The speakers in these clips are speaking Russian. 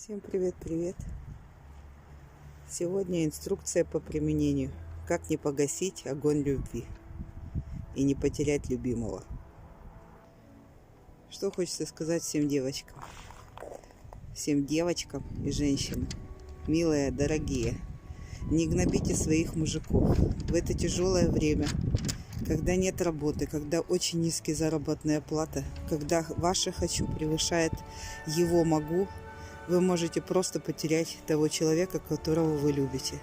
Всем привет! Сегодня инструкция по применению. Как не погасить огонь любви и не потерять любимого. Что хочется сказать всем девочкам и женщинам. Милые, дорогие, не гнобите своих мужиков в это тяжелое время, когда нет работы, когда очень низкая заработная плата, когда ваше «хочу» превышает его «могу», вы можете просто потерять того человека, которого вы любите.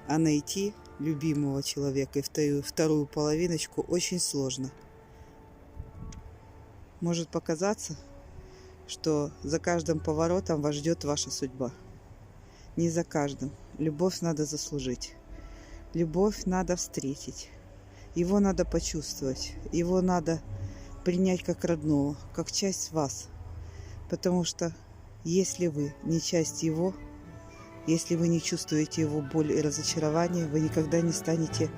А найти любимого человека и вторую половиночку очень сложно. Может показаться, что за каждым поворотом вас ждет ваша судьба. Не за каждым. Любовь надо заслужить. Любовь надо встретить. Его надо почувствовать. Его надо принять как родного, как часть вас. Потому что если вы не часть его, если вы не чувствуете его боль и разочарование, вы никогда не станете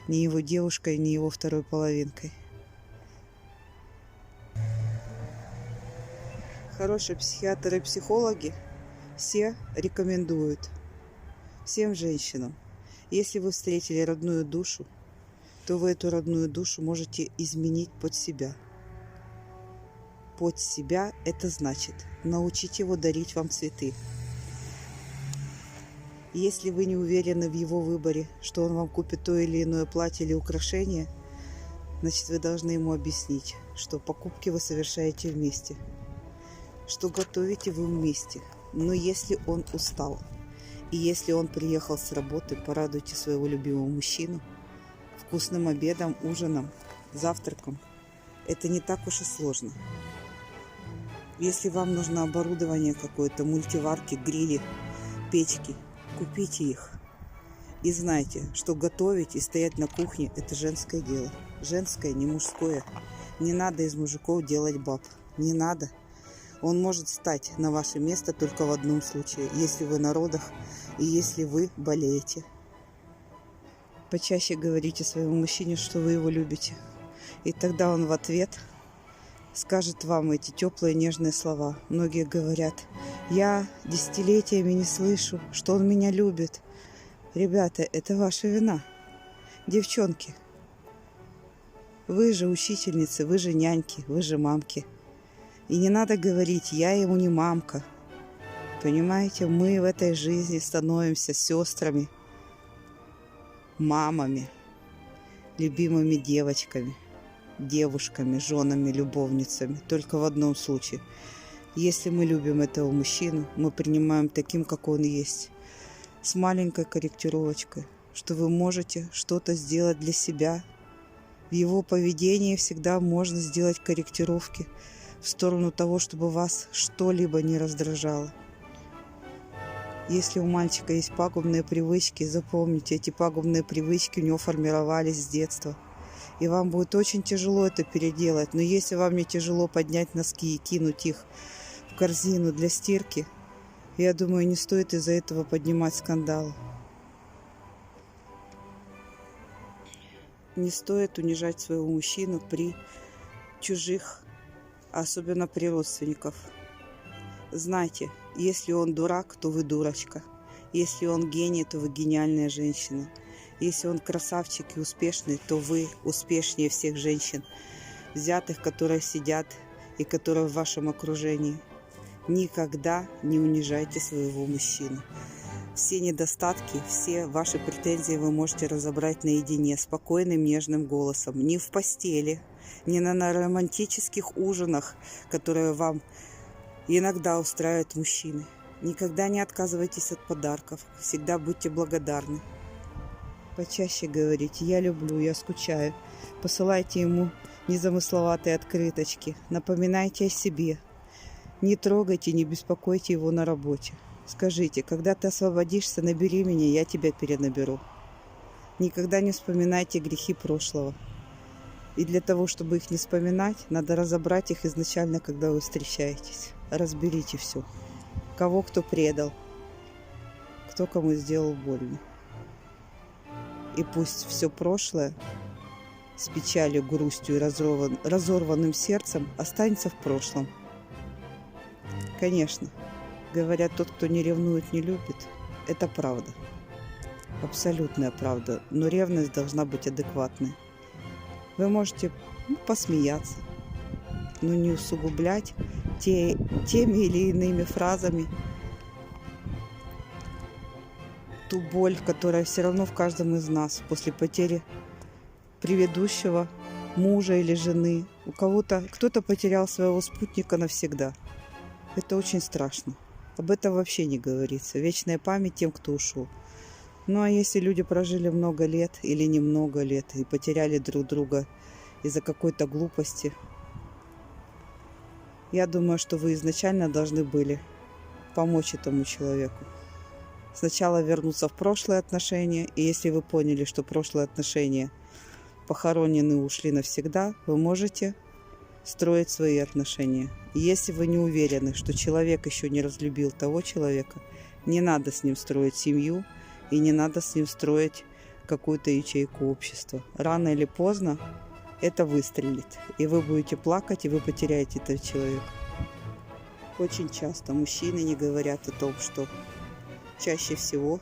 ни его девушкой, ни его второй половинкой. Хорошие психиатры и психологи все рекомендуют всем женщинам, если вы встретили родную душу, то вы эту родную душу можете изменить под себя. Под себя – это значит научить его дарить вам цветы. Если вы не уверены в его выборе, что он вам купит то или иное платье или украшение, значит, вы должны ему объяснить, что покупки вы совершаете вместе, что готовите вы вместе. Но если он устал, и если он приехал с работы, порадуйте своего любимого мужчину вкусным обедом, ужином, завтраком. Это не так уж и сложно. Если вам нужно оборудование какое-то, мультиварки, грили, печки, купите их. И знайте, что готовить и стоять на кухне – это женское дело. Женское, не мужское. Не надо из мужиков делать баб. Не надо. Он может встать на ваше место только в одном случае, если вы на родах и если вы болеете. Почаще говорите своему мужчине, что вы его любите. И тогда он в ответ скажет вам эти теплые нежные слова. Многие говорят: я десятилетиями не слышу, что он меня любит. Ребята, это ваша вина. Девчонки, вы же учительницы, вы же няньки, вы же мамки. И не надо говорить: я ему не мамка. Понимаете, мы в этой жизни становимся сестрами, мамами, любимыми девочками, девушками, женами, любовницами. Только в одном случае. Если мы любим этого мужчину, мы принимаем таким, как он есть. С маленькой корректировочкой, что вы можете что-то сделать для себя. В его поведении всегда можно сделать корректировки в сторону того, чтобы вас что-либо не раздражало. Если у мальчика есть пагубные привычки, запомните, эти пагубные привычки у него формировались с детства. И вам будет очень тяжело это переделать. Но если вам не тяжело поднять носки и кинуть их в корзину для стирки, я думаю, не стоит из-за этого поднимать скандал. Не стоит унижать своего мужчину при чужих, особенно при родственниках. Знайте, если он дурак, то вы дурочка. Если он гений, то вы гениальная женщина. Если он красавчик и успешный, то вы успешнее всех женщин, взятых, которые сидят и которые в вашем окружении. Никогда не унижайте своего мужчину. Все недостатки, все ваши претензии вы можете разобрать наедине, спокойным, нежным голосом. Не в постели, не на романтических ужинах, которые вам иногда устраивают мужчины. Никогда не отказывайтесь от подарков. Всегда будьте благодарны. Почаще говорите: я люблю, я скучаю. Посылайте ему незамысловатые открыточки. Напоминайте о себе. Не трогайте, не беспокойте его на работе. Скажите: когда ты освободишься, набери меня, я тебя перенаберу. Никогда не вспоминайте грехи прошлого. И для того, чтобы их не вспоминать, надо разобрать их изначально, когда вы встречаетесь. Разберите все. Кого кто предал, кто кому сделал больно. И пусть все прошлое с печалью, грустью и разорванным сердцем останется в прошлом. Конечно, Говорят, тот, кто не ревнует, не любит. Это правда. Абсолютная правда. Но ревность должна быть адекватной. Вы можете посмеяться, но не усугублять теми или иными фразами ту боль, которая все равно в каждом из нас после потери предыдущего мужа или жены. У кого-то кто-то потерял своего спутника навсегда. Это очень страшно. Об этом вообще не говорится. Вечная память тем, кто ушел. Ну а если люди прожили много лет или немного лет и потеряли друг друга из-за какой-то глупости, я думаю, что вы изначально должны были помочь этому человеку. Сначала вернуться в прошлые отношения, и если вы поняли, что прошлые отношения похоронены, ушли навсегда, вы можете строить свои отношения. И если вы не уверены, что человек еще не разлюбил того человека, не надо с ним строить семью и не надо с ним строить какую-то ячейку общества. Рано или поздно это выстрелит, и вы будете плакать, и вы потеряете этого человека. Очень часто мужчины не говорят о том, что чаще всего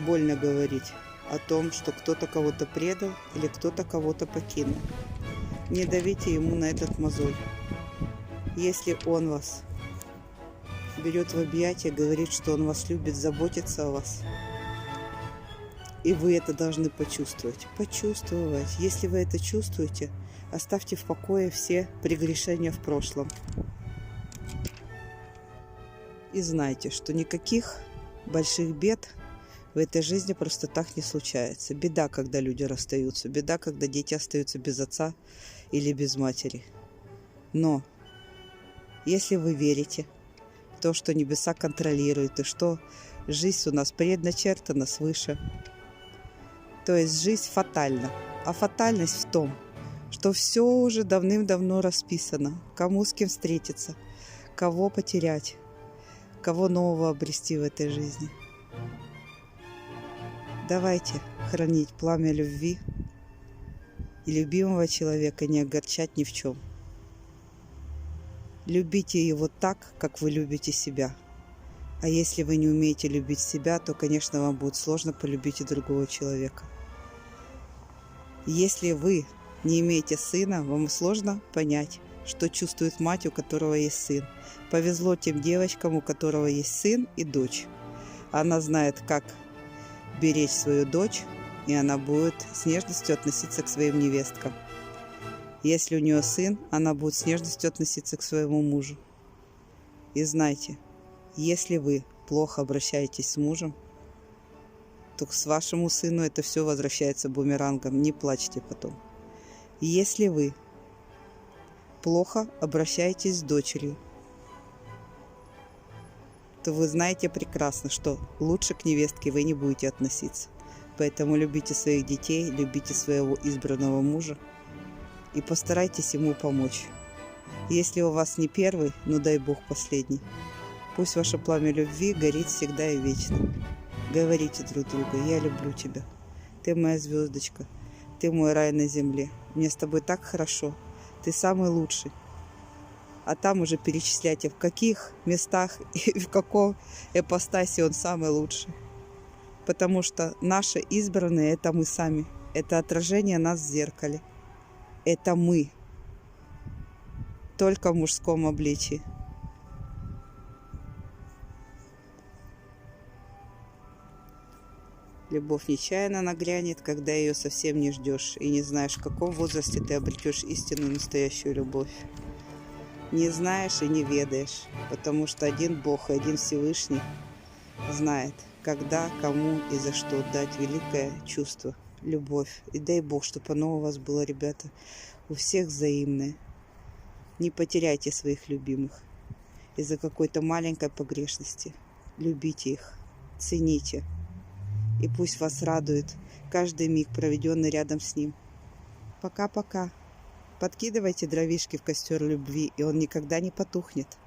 больно говорить о том, что кто-то кого-то предал или кто-то кого-то покинул. Не давите ему на этот мозоль. Если он вас берет в объятия, говорит, что он вас любит, заботится о вас, и вы это должны почувствовать. Почувствовать. Если вы это чувствуете, оставьте в покое все прегрешения в прошлом. И знайте, что никаких больших бед в этой жизни просто так не случается. Беда, когда люди расстаются. Беда, когда дети остаются без отца или без матери. Но если вы верите в то, что небеса контролируют, и что жизнь у нас предначертана свыше, то есть жизнь фатальна. А фатальность в том, что все уже давным-давно расписано. Кому с кем встретиться, кого потерять, кого нового обрести в этой жизни. Давайте хранить пламя любви и любимого человека не огорчать ни в чем. Любите его так, как вы любите себя. А если вы не умеете любить себя, то, конечно, вам будет сложно полюбить и другого человека. Если вы не имеете сына, вам сложно понять, что чувствует мать, у которого есть сын. Повезло тем девочкам, у которого есть сын и дочь. Она знает, как беречь свою дочь, и она будет с нежностью относиться к своим невесткам. Если у нее сын, она будет с нежностью относиться к своему мужу. И знайте, если вы плохо обращаетесь с мужем, то к вашему сыну это все возвращается бумерангом. Не плачьте потом. Если вы плохо обращаетесь с дочерью, то вы знаете прекрасно, что лучше к невестке вы не будете относиться. Поэтому любите своих детей, любите своего избранного мужа и постарайтесь ему помочь. Если у вас не первый, ну дай Бог последний. Пусть ваше пламя любви горит всегда и вечно. Говорите друг другу: я люблю тебя, ты моя звездочка, ты мой рай на земле, мне с тобой так хорошо, ты самый лучший. А там уже перечисляйте, в каких местах и в каком ипостаси он самый лучший. Потому что наши избранные – это мы сами. Это отражение нас в зеркале. Это мы. Только в мужском обличии. Любовь нечаянно нагрянет, когда ее совсем не ждешь. И не знаешь, в каком возрасте ты обретешь истинную настоящую любовь. Не знаешь и не ведаешь, потому что один Бог и один Всевышний знает, когда, кому и за что дать великое чувство, любовь. И дай Бог, чтобы оно у вас было, ребята, у всех взаимное. Не потеряйте своих любимых из-за какой-то маленькой погрешности. Любите их, цените. И пусть вас радует каждый миг, проведенный рядом с ним. Пока-пока. Подкидывайте дровишки в костер любви, и он никогда не потухнет.